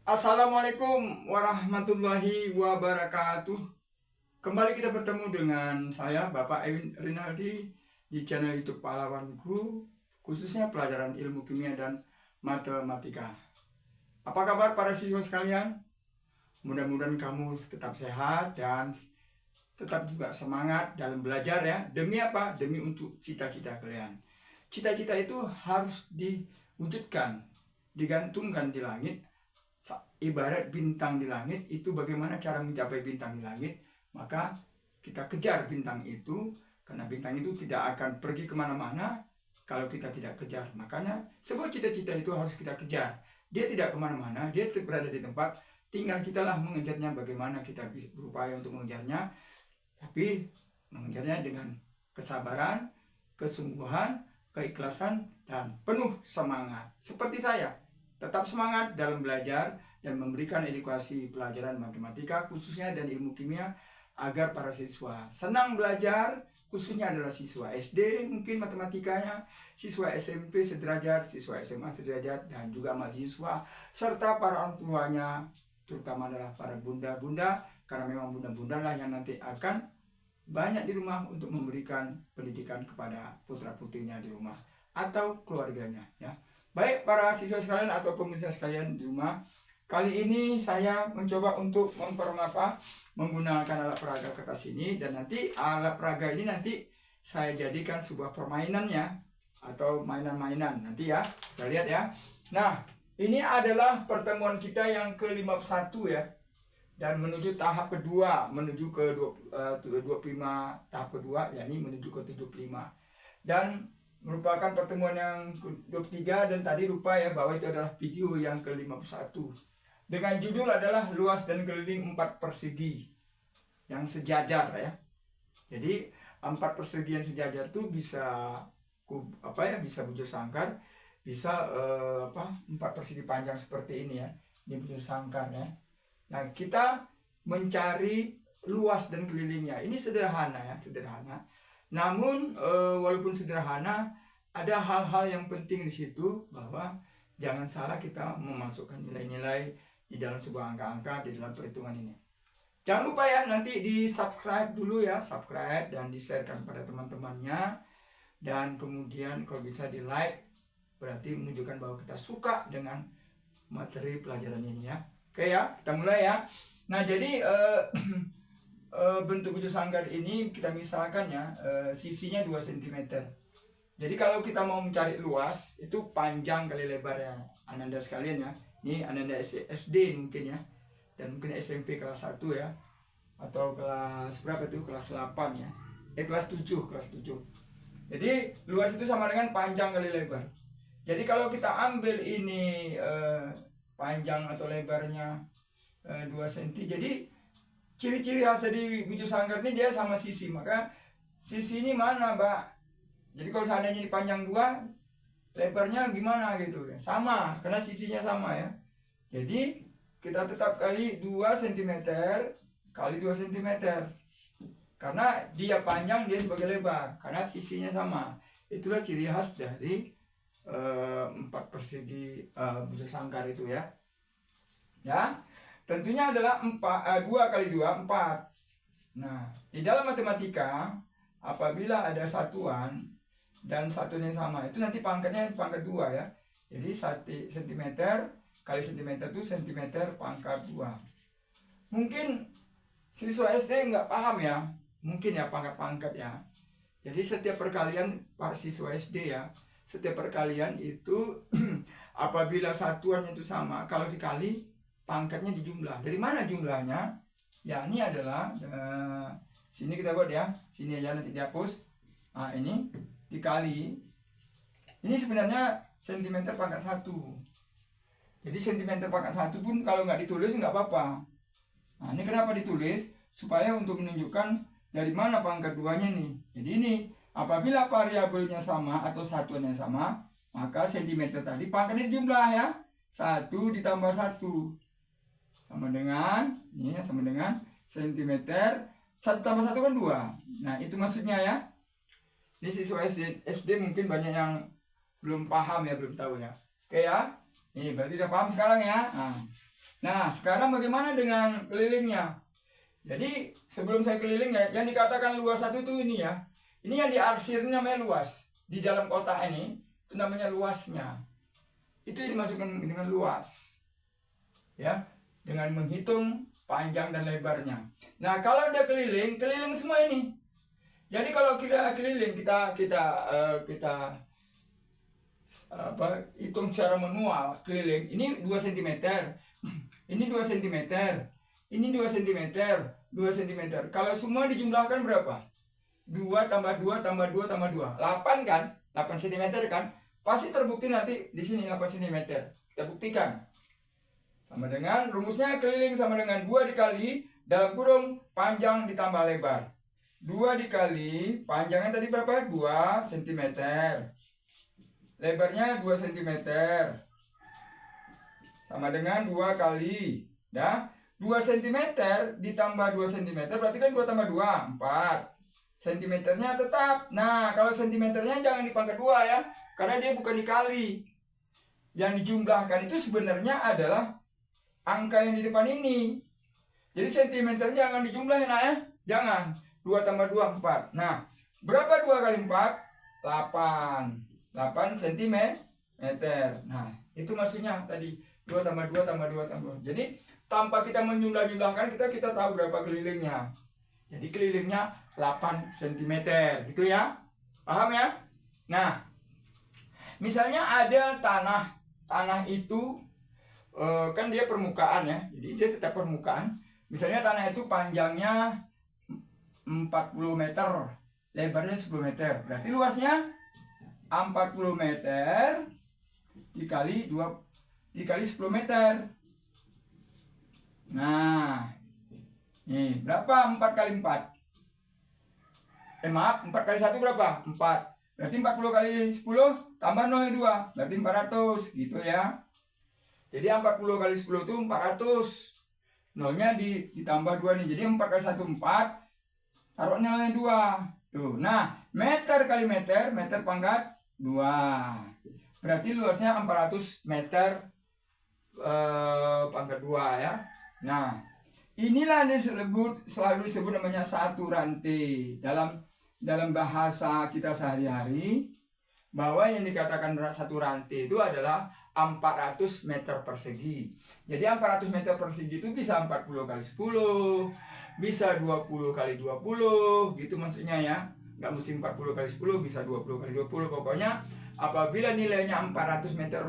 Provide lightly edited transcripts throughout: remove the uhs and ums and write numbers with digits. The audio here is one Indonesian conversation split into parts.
Assalamualaikum warahmatullahi wabarakatuh. Kembali kita bertemu dengan saya Bapak Ewin Rinaldi di channel YouTube Pahlawanku, khususnya pelajaran ilmu kimia dan matematika. Apa kabar para siswa sekalian? Mudah-mudahan kamu tetap sehat dan tetap juga semangat dalam belajar ya. Demi apa? Demi untuk cita-cita kalian. Cita-cita itu harus diwujudkan, digantungkan di langit. Ibarat bintang di langit, itu bagaimana cara mencapai bintang di langit? Maka kita kejar bintang itu, karena bintang itu tidak akan pergi kemana-mana kalau kita tidak kejar. Makanya sebuah cita-cita itu harus kita kejar. Dia tidak kemana-mana, dia berada di tempat, tinggal kitalah mengejarnya. Bagaimana kita bisa berupaya untuk mengejarnya, tapi mengejarnya dengan kesabaran, kesungguhan, keikhlasan, dan penuh semangat. Seperti saya, tetap semangat dalam belajar dan memberikan edukasi pelajaran matematika khususnya dan ilmu kimia agar para siswa senang belajar, khususnya adalah siswa SD mungkin matematikanya, siswa SMP sederajat, siswa SMA sederajat, dan juga mahasiswa serta para orang tuanya, terutama adalah para bunda-bunda, karena memang bunda-bunda lah yang nanti akan banyak di rumah untuk memberikan pendidikan kepada putra-putrinya di rumah atau keluarganya ya. Baik para siswa sekalian atau pemirsa sekalian di rumah, kali ini saya mencoba untuk menggunakan alat peraga kertas ini, dan nanti alat peraga ini nanti saya jadikan sebuah permainan ya, atau mainan-mainan nanti ya, kita lihat ya. Nah, ini adalah pertemuan kita yang ke-51 ya, dan menuju tahap kedua, menuju ke 25 tahap kedua, yakni menuju ke 75, dan merupakan pertemuan yang ke-23, dan tadi lupa ya bahwa itu adalah video yang ke-51 dengan judul adalah luas dan keliling 4 persegi yang sejajar ya. Jadi 4 persegi yang sejajar itu bisa bisa bujur sangkar, bisa 4 persegi panjang seperti ini ya. Ini bujur sangkar ya. Nah, kita mencari luas dan kelilingnya. Ini sederhana ya, sederhana. Namun walaupun sederhana, ada hal-hal yang penting di situ, bahwa jangan salah kita memasukkan nilai-nilai di dalam sebuah angka-angka di dalam perhitungan ini. Jangan lupa ya, nanti di subscribe dulu ya, subscribe dan di-sharekan pada teman-temannya, dan kemudian kalau bisa di like, berarti menunjukkan bahwa kita suka dengan materi pelajaran ini ya. Oke ya, kita mulai ya. Nah, jadi bentuk bujur sangkar ini kita misalkan ya, sisinya 2 cm. Jadi kalau kita mau mencari luas, itu panjang kali lebar ya Ananda sekalian ya. Ini Ananda SD mungkin ya, dan mungkin SMP kelas 1 ya, atau kelas berapa itu, kelas 8 ya, kelas 7. Jadi luas itu sama dengan panjang kali lebar. Jadi kalau kita ambil ini panjang atau lebarnya 2 cm, jadi ciri-ciri khas di bujur sangkar ini dia sama sisi, maka sisi ini mana Mbak? Jadi kalau seandainya ini panjang 2, lebarnya gimana gitu ya, sama, karena sisinya sama ya. Jadi kita tetap kali 2 cm kali 2 cm, karena dia panjang, dia sebagai lebar, karena sisinya sama. Itulah ciri khas dari 4 persegi bujur sangkar itu ya. Ya, tentunya adalah 2 kali 2, 4. Nah, di dalam matematika, apabila ada satuan dan satuannya sama, itu nanti pangkatnya pangkat 2 ya. Jadi 1 cm kali cm itu cm pangkat 2. Mungkin siswa SD nggak paham ya, mungkin ya pangkat-pangkat ya. Jadi setiap perkalian para siswa SD ya, setiap perkalian itu apabila satuannya itu sama, kalau dikali pangkatnya dijumlah. Dari mana jumlahnya? Ya, ini adalah sini kita buat ya, sini aja nanti dihapus. Nah, ini dikali, ini sebenarnya cm pangkat 1. Jadi cm pangkat 1 pun kalau nggak ditulis nggak apa-apa. Nah, ini kenapa ditulis? Supaya untuk menunjukkan dari mana pangkat 2-nya nih. Jadi ini apabila variabelnya sama atau satuannya sama, maka cm tadi pangkatnya jumlah ya. 1 ditambah 1 sama dengan, ini ya, sama dengan cm. 1 tambah 1 kan 2. Nah, itu maksudnya ya. Ini siswa SD mungkin banyak yang belum paham ya, belum tahu ya. Oke ya. Ini berarti udah paham sekarang ya. Nah, Nah, sekarang bagaimana dengan kelilingnya? Jadi, sebelum saya keliling ya, yang dikatakan luas satu itu ini ya. Ini yang diarsir namanya luas. Di dalam kotak ini, itu namanya luasnya. Itu yang dimasukkan dengan luas. Ya, dengan menghitung panjang dan lebarnya. Nah, kalau dia keliling semua ini. Jadi kalau kita keliling, kita hitung secara manual keliling. Ini 2 cm. Ini 2 cm. Ini 2 cm, 2 cm. Kalau semua dijumlahkan berapa? 2 tambah 2 tambah 2 tambah 2. 8 kan? 8 cm kan? Pasti terbukti nanti di sini 8 cm. Kita buktikan. Sama dengan rumusnya keliling sama dengan 2 dikali dalam kurung panjang ditambah lebar. 2 dikali panjangnya tadi berapa? 2 cm. Lebarnya 2 cm. Sama dengan 2 kali. Ya. 2 cm ditambah 2 cm berarti kan 2 tambah 2, 4. Sentimeternya tetap. Nah, kalau sentimeternya jangan dipangkat 2 ya. Karena dia bukan dikali. Yang dijumlahkan itu sebenarnya adalah angka yang di depan ini. Jadi sentimeternya jangan dijumlahin ya. Jangan. 2 tambah 2, 4. Nah, berapa 2 kali 4? 8. 8 cm. Nah, itu maksudnya tadi. 2 tambah 2 tambah 2 tambah 2. Jadi tanpa kita menjumlah-jumlahkan kita tahu berapa kelilingnya. Jadi kelilingnya 8 cm gitu ya. Paham ya? Nah, misalnya ada tanah itu kan dia permukaan ya. Jadi dia tetap permukaan. Misalnya tanah itu panjangnya 40 meter, lebarnya 10 meter. Berarti luasnya 40 meter dikali 10 meter. Nah, ini berapa 4 kali 4? Maaf, 4 kali 1 berapa? 4. Berarti 40 kali 10 tambah 0 2. Berarti 400 gitu ya. Jadi 40 kali 10 itu 400. Nolnya ditambah 2 nih. Jadi 4 kali 1 4. Taruh nolnya 2. Tuh. Nah, meter kali meter, meter pangkat 2. Berarti luasnya 400 meter pangkat 2 ya. Nah, inilah yang selalu disebut namanya satu rantai. Dalam bahasa kita sehari-hari, bahwa yang dikatakan satu rantai itu adalah 400 meter persegi. Jadi 400 meter persegi itu bisa 40 kali 10, bisa 20 kali 20, gitu maksudnya ya. Nggak mesti 40 kali 10, bisa 20 kali 20. Pokoknya apabila nilainya 400 meter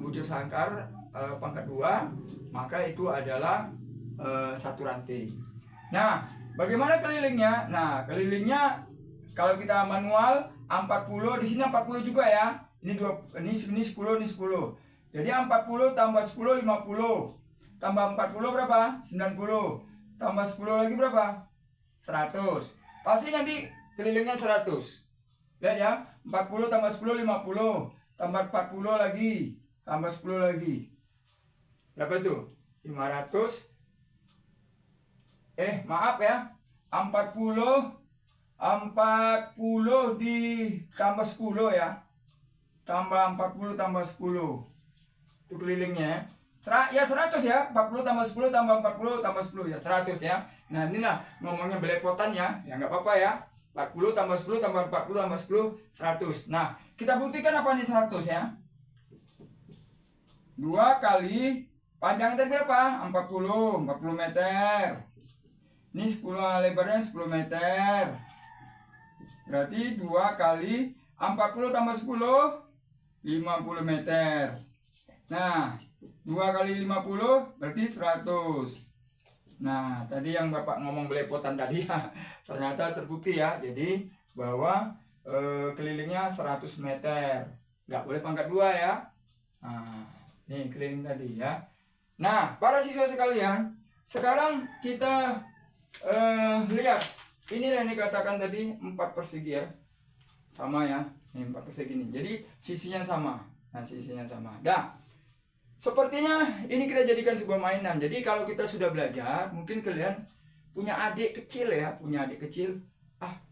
bujur sangkar pangkat 2, maka itu adalah satu rantai. Nah, bagaimana kelilingnya? Nah, kelilingnya kalau kita manual 40, di sini 40 juga ya. Ini 10, ini 10. Jadi 40 tambah 10 50. Tambah 40 berapa? 90. Tambah 10 lagi berapa? 100. Pasti nanti kelilingnya 100. Lihat ya, 40 tambah 10 50. Tambah 40 lagi, tambah 10 lagi. Berapa tuh? 500. Maaf ya. 40 ditambah 10 ya. Tambah 40 tambah 10. Itu kelilingnya ya. 100 ya. 40 tambah 10 tambah 40 tambah 10 ya. 100 ya. Nah, inilah ngomongnya belepotan ya. Ya nggak apa-apa ya. 40 tambah 10 tambah 40 tambah 10 100. Nah, kita buktikan apa nih 100 ya. 2 kali panjang tadi berapa? 40 meter. Ini 10 lebarnya 10 meter. Berarti 2 kali 40 tambah 10 50 meter. Nah, 2 kali 50 berarti 100. Nah, tadi yang Bapak ngomong belepotan tadi ya, ternyata terbukti ya. Jadi bahwa kelilingnya 100 meter. Nggak boleh pangkat 2 ya. Nah, ini keliling tadi ya. Nah, para siswa sekalian, sekarang kita lihat. Inilah yang dikatakan tadi 4 persegi ya. Sama ya. Ini 4 persegi ini. Jadi sisinya sama. Nah, sisinya sama. Nah, sepertinya ini kita jadikan sebuah mainan. Jadi kalau kita sudah belajar, mungkin kalian punya adik kecil ya,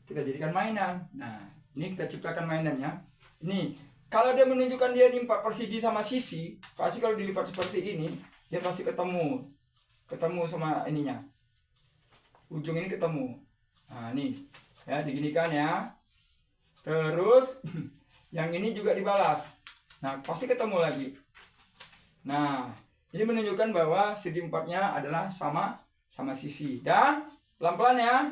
kita jadikan mainan. Nah, ini kita ciptakan mainannya. Ini Kalau dia menunjukkan dia ini 4 persegi sama sisi, pasti kalau dilipat seperti ini, dia pasti ketemu sama ininya. Ujung ini ketemu. Nah, ini ya diginikan ya. Terus yang ini juga dibalas. Nah, pasti ketemu lagi. Nah, ini menunjukkan bahwa segi 4-nya adalah sama sisi. Dan pelan-pelan ya.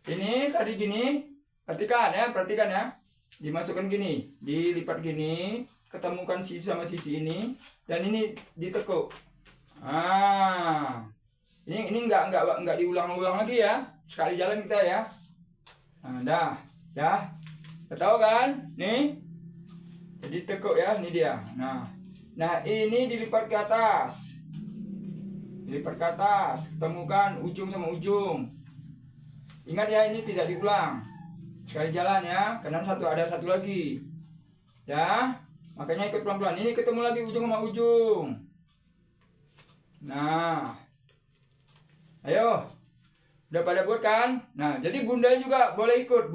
Ini tadi gini, perhatikan ya. Dimasukkan gini, dilipat gini, ketemukan sisi sama sisi ini, dan ini ditekuk. Ini enggak diulang-ulang lagi ya. Sekali jalan kita ya. Nah, dah, ya. Tahu kan? Nih. Jadi tekuk ya, ini dia. Nah, ini dilipat ke atas. Ketemukan ujung sama ujung. Ingat ya, ini tidak diulang. Sekali jalan ya, kanan satu, ada satu lagi. Ya, makanya ikut pelan-pelan. Ini ketemu lagi ujung sama ujung. Nah, ayo, udah pada buat kan? Nah, jadi bunda juga boleh ikut,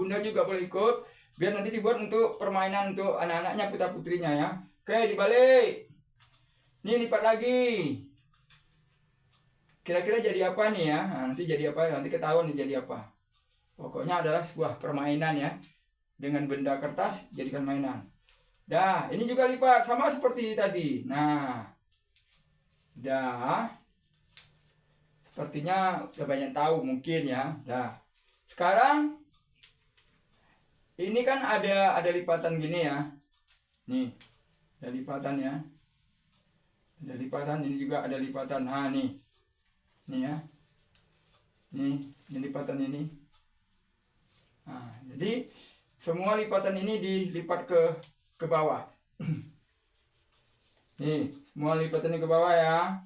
biar nanti dibuat untuk permainan untuk anak-anaknya, putra-putrinya ya. Oke, dibalik. Ini lipat lagi. Kira-kira jadi apa nih ya? Nah, nanti jadi apa? Nanti ketahuan nih jadi apa. Pokoknya adalah sebuah permainan ya. Dengan benda kertas jadikan mainan. Dah, ini juga lipat sama seperti tadi. Nah, dah. Sepertinya udah banyak tahu mungkin ya. Dah. Sekarang ini kan ada lipatan gini ya. Nih, ada lipatan ya. Ada lipatan, ini juga ada lipatan. Nah, nih. Nih ya. Ini lipatan ini. Nah, jadi semua lipatan ini dilipat ke bawah. Nih, semua lipatannya ke bawah ya.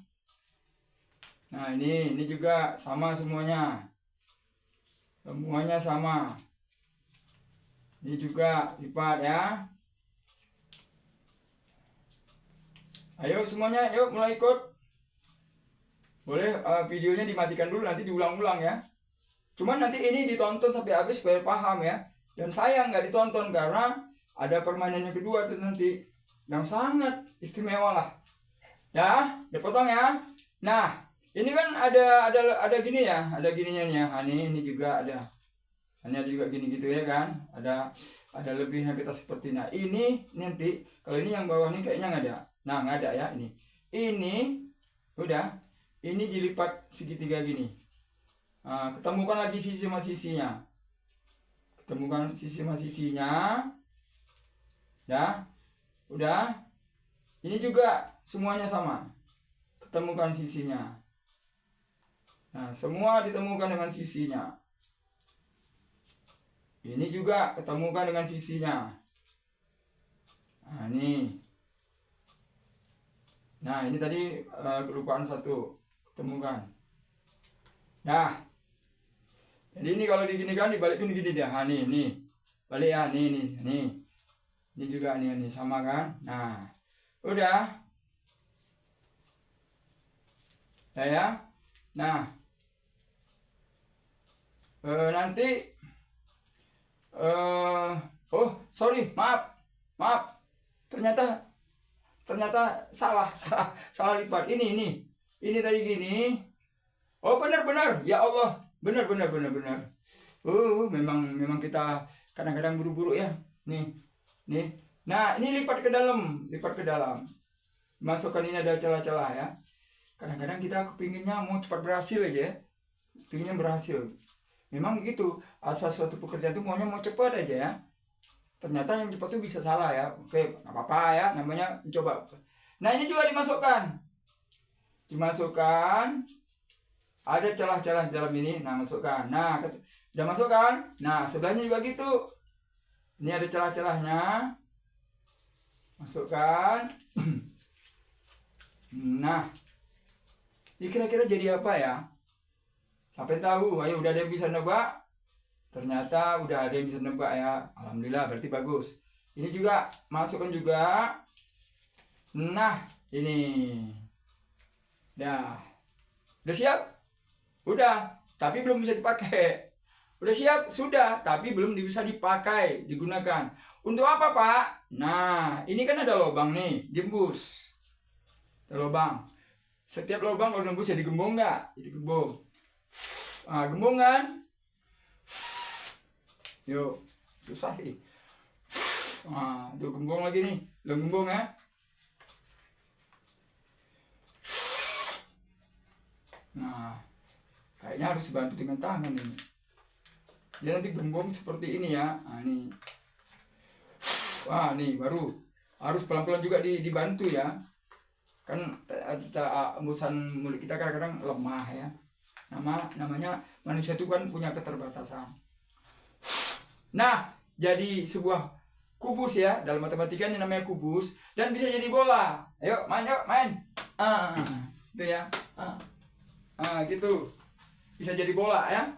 Nah, ini juga sama semuanya. Semuanya sama. Ini juga lipat ya. Ayo semuanya, yuk mulai ikut. Boleh videonya dimatikan dulu, nanti diulang-ulang ya. Cuman nanti ini ditonton sampai habis supaya paham ya. Dan saya nggak ditonton karena ada permainannya kedua tuh nanti yang sangat istimewa lah. Ya, dipotong ya. Nah, ini kan ada gini ya, ada gininya nih ya. Ini juga ada. Ini ada juga gini gitu ya kan. Ada lebihnya kita seperti ini nanti kalau ini yang bawah ini kayaknya nggak ada. Nah, nggak ada ya ini. Ini udah. Ini dilipat segitiga gini. Nah, ketemukan lagi sisi sama sisinya. Ya. Udah. Ini juga semuanya sama. Ketemukan sisinya. Nah, semua ditemukan dengan sisinya. Ini juga ketemukan dengan sisinya. Nah, ini. Nah, ini tadi kelupaan satu. Ketemukan. Nah, jadi ini kalau diginikan dibalikin gini dia. Nah, nih. Balik ya, nih. Ini juga nih sama kan? Nah, udah. Ya. Nah, nanti oh, sorry, maaf. Ternyata salah lipat. Ini tadi gini. Oh, benar. Ya Allah, benar. Memang kita kadang-kadang buru-buru ya. Nih. Nah, ini lipat ke dalam. Masukkan, ini ada celah-celah ya. Kadang-kadang kita kepinginnya mau cepat berhasil aja ya. Pinginnya berhasil. Memang begitu. Asal suatu pekerjaan itu maunya mau cepat aja ya. Ternyata yang cepat itu bisa salah ya. Oke, nggak apa-apa ya. Namanya mencoba. Nah, ini juga dimasukkan. Ada celah-celah di dalam ini. Nah, masukkan. Nah, udah masukkan. Nah, sebelahnya juga gitu. Ini ada celah-celahnya. Masukkan. Nah, ini kira-kira jadi apa ya? Sampai tahu. Ayo, udah ada yang bisa nebak. Ternyata udah ada yang bisa nebak ya. Alhamdulillah, berarti bagus. Ini juga masukkan juga. Nah, ini. Udah siap? Udah, tapi belum bisa dipakai. Udah siap? Sudah, tapi belum bisa dipakai, digunakan. Untuk apa, Pak? Nah, ini kan ada lubang nih, gembus. Ada lubang. Setiap lubang kalau nembus jadi gembung nggak? Jadi gembung. Nah, gembung kan? Yuk, susah sih. Nah, tuh gembung lagi nih. Lo gembung ya. Nah, kayaknya harus bantu dengan tangan ini. Dia nanti gembung seperti ini ya. Nah, ini. Wah, nih baru harus pelan-pelan juga dibantu ya. Kan embusan mulut kita kadang-kadang lemah ya. Namanya manusia itu kan punya keterbatasan. Nah, jadi sebuah kubus ya, dalam matematika ini namanya kubus dan bisa jadi bola. Ayo main, yuk main. Itu ya. Gitu. Bisa jadi bola ya.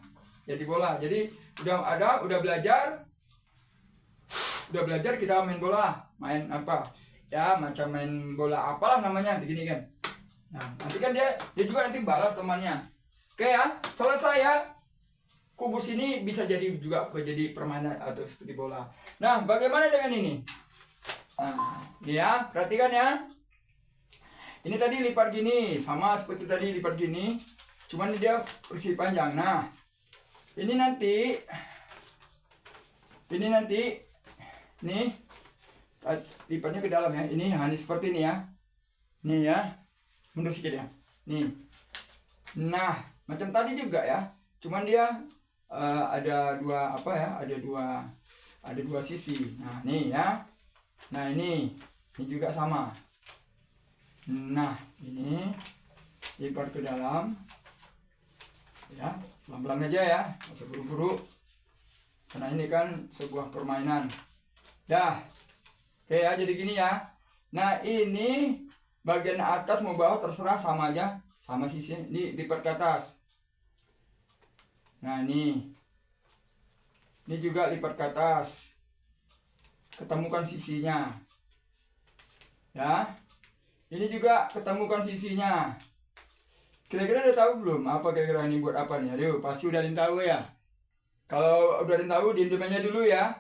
Jadi bola. Jadi udah belajar kita main bola. Main apa? Ya, macam main bola apalah namanya, begini kan. Nah, nanti kan dia juga nanti balas temannya. Oke ya, selesai ya. Kubus ini bisa jadi juga jadi permainan atau seperti bola. Nah, bagaimana dengan ini? Nah, ini ya, perhatikan ya. Ini tadi lipat gini, sama seperti tadi lipat gini. Cuman dia persegi panjang. Nah, ini nanti nih lipatnya ke dalam ya. Ini seperti ini ya. Nih ya. Mundur sedikit ya. Nih. Nah, macam tadi juga ya. Cuman dia ada dua ada dua sisi. Nah, nih ya. Nah, ini juga sama. Nah, ini lipat ke dalam. Ya, pelan-pelan aja ya. Nggak usah buru-buru. Karena ini kan sebuah permainan. Dah. Oke ya, jadi gini ya. Nah, ini bagian atas mau bawah terserah sama aja. Sama sisi. Ini lipat ke atas. Nah, ini juga lipat ke atas. Ketemukan sisinya. Ya. Ini juga ketemukan sisinya. Kira-kira udah tahu belum apa kira-kira ini buat apa nih? Aduh, pasti udah ada yang tahu ya. Kalau udah ada yang tahu, diem aja dulu ya.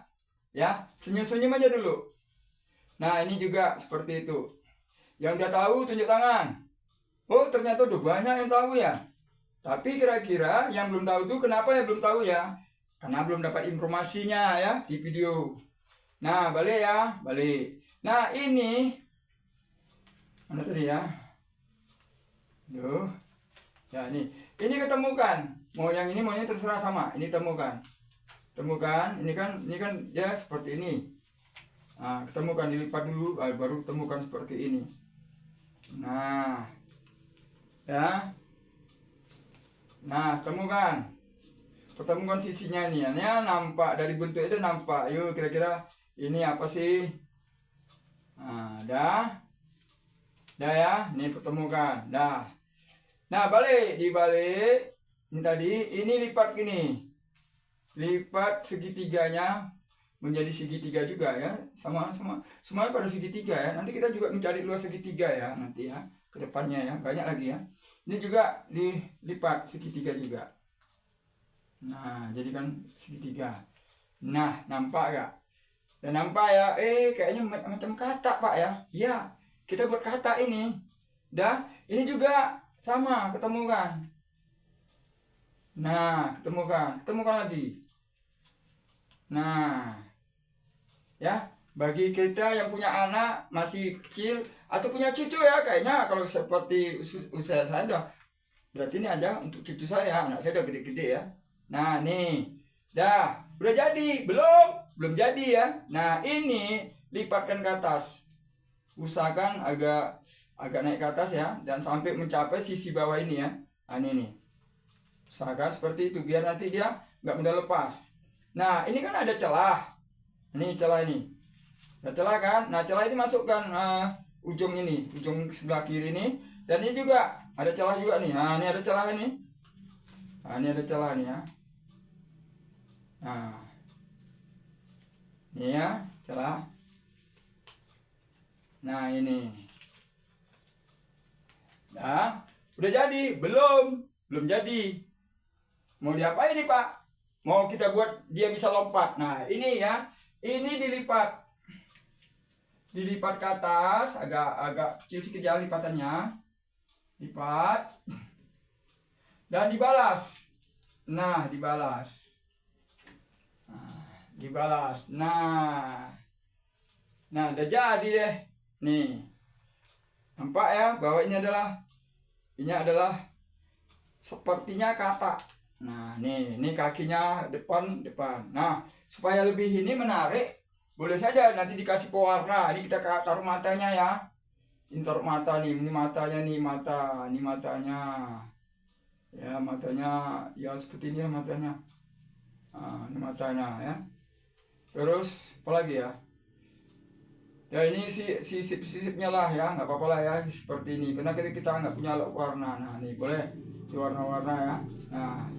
Ya, senyum-senyum aja dulu. Nah, ini juga seperti itu. Yang udah tahu tunjuk tangan. Oh, ternyata udah banyak yang tahu ya. Tapi kira-kira yang belum tahu itu kenapa ya belum tahu ya? Karena belum dapat informasinya ya di video. Nah, balik ya, balik. Nah, ini mana tadi ya? Duh. Ya, ini ketemukan. Mau yang ini maunya terserah sama. Ini temukan. Ini kan ya seperti ini. Nah, ketemukan, dilipat dulu baru temukan seperti ini. Nah. Ya. Nah, temukan. Pertemukan sisinya nih. Ya, nampak dari bentuk itu nampak. Yuk, kira-kira ini apa sih? Nah, dah ya, ini pertemukan. Dah. Nah, dibalik. Ini tadi, ini lipat gini. Lipat segitiganya menjadi segitiga juga ya. Semuanya pada segitiga ya. Nanti kita juga mencari luas segitiga ya nanti ya. Ke depannya ya, banyak lagi ya. Ini juga dilipat segitiga juga. Nah, jadi kan segitiga. Nah, nampak gak? Dan nampak ya, kayaknya macam kata Pak ya. Iya, kita buat kata ini. Dah, ini juga sama, ketemukan. Nah, ketemukan lagi. Nah, ya, bagi kita yang punya anak masih kecil atau punya cucu ya, kayaknya kalau seperti usia saya berarti ini aja untuk cucu saya, anak saya udah gede-gede ya. Nah, nih, dah, udah jadi, belum jadi ya. Nah, ini lipatkan ke atas. Usahakan agak naik ke atas ya, dan sampai mencapai sisi bawah ini ya. Nah, ini nih. Usahakan seperti itu biar nanti dia nggak mudah lepas. Nah, ini kan ada celah. Ini celah ini. Ada celah kan? Nah, celah ini masukkan ujung sebelah kiri ini, dan ini juga ada celah juga nih. Nah, ini ada celah ini. Nah, ini ada celah nih ya. Nah, ini ya celah. Nah, ini. Nah, udah jadi? Belum jadi. Mau diapain nih Pak? Mau kita buat dia bisa lompat. Nah, ini ya. Ini dilipat ke atas, agak kecil sedikit ya lipatannya, lipat dan dibalas. Nah, dibalas. Nah, udah jadi deh. Nih, nampak ya bahwa ini adalah sepertinya kata. Nah, ini kakinya depan. Nah, supaya lebih ini menarik, boleh saja nanti dikasih pewarna. Ini kita taruh matanya ya. Ini taruh mata nih, ini matanya nih, ini matanya. Ya, matanya ya seperti ini matanya. Nah, ini matanya ya. Terus apa lagi ya? Ya ini sisip-sisipnya lah ya, nggak apa-apa lah ya seperti ini. Karena kita nggak punya warna. Nah, ini boleh diwarna-warna ya. Nah,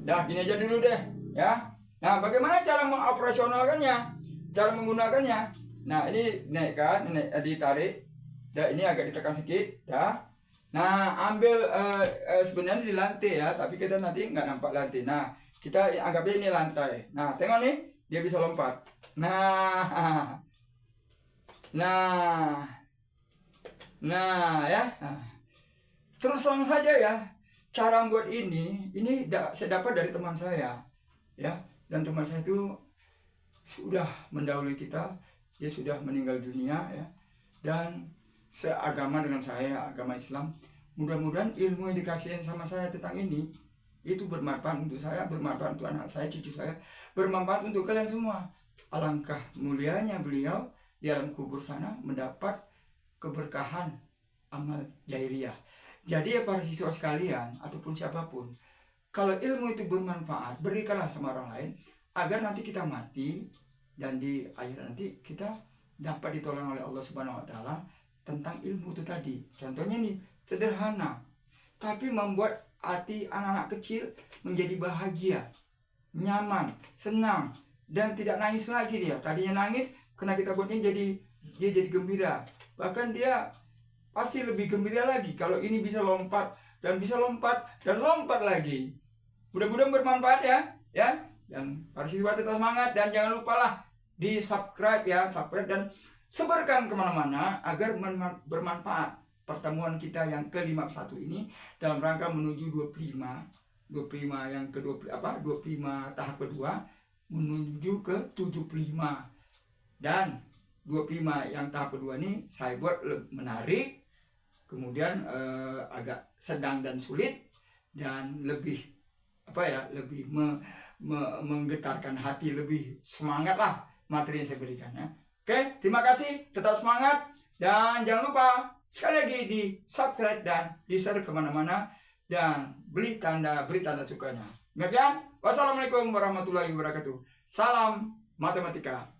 dah gini aja dulu deh ya. Nah, bagaimana cara mengoperasionalkannya? Cara menggunakannya? Nah, ini naikkan, ini ditarik. Dah, ini agak ditekan sedikit, dah. Nah, ambil sebenarnya di lantai ya, tapi kita nanti nggak nampak lantai. Nah, kita anggapnya ini lantai. Nah, tengok nih, dia bisa lompat. Nah ya. Terus langsung saja ya. Cara membuat ini saya dapat dari teman saya ya. Dan teman saya itu sudah mendahului kita. Dia sudah meninggal dunia ya. Dan seagama dengan saya, agama Islam. Mudah-mudahan ilmu yang dikasihin sama saya tentang ini itu bermanfaat untuk saya, bermanfaat untuk anak saya, cucu saya, bermanfaat untuk kalian semua. Alangkah mulianya beliau di alam kubur sana mendapat keberkahan amal jahiliyah. Jadi ya para siswa sekalian ataupun siapapun, kalau ilmu itu bermanfaat, berikanlah sama orang lain agar nanti kita mati dan di akhirat nanti kita dapat ditolong oleh Allah Subhanahu wa taala tentang ilmu itu tadi. Contohnya nih, sederhana tapi membuat hati anak-anak kecil menjadi bahagia, nyaman, senang dan tidak nangis lagi dia. Tadinya nangis karena kita buatnya dia jadi gembira. Bahkan dia pasti lebih gembira lagi kalau ini bisa lompat dan lompat lagi. Mudah-mudahan bermanfaat ya. Dan para siswa tetap semangat dan jangan lupalah di subscribe ya, dan sebarkan kemana-mana agar bermanfaat pertemuan kita yang ke-51 ini dalam rangka menuju 25 yang ke-25 tahap kedua menuju ke 75. Dan 25 yang tahap kedua ini saya buat menarik, kemudian agak sedang dan sulit, dan lebih menggetarkan hati, lebih semangat lah materi yang saya berikan ya. Oke, terima kasih, tetap semangat, dan jangan lupa sekali lagi di subscribe dan di share kemana-mana, dan beri tanda sukanya. Demikian, wassalamualaikum warahmatullahi wabarakatuh. Salam matematika.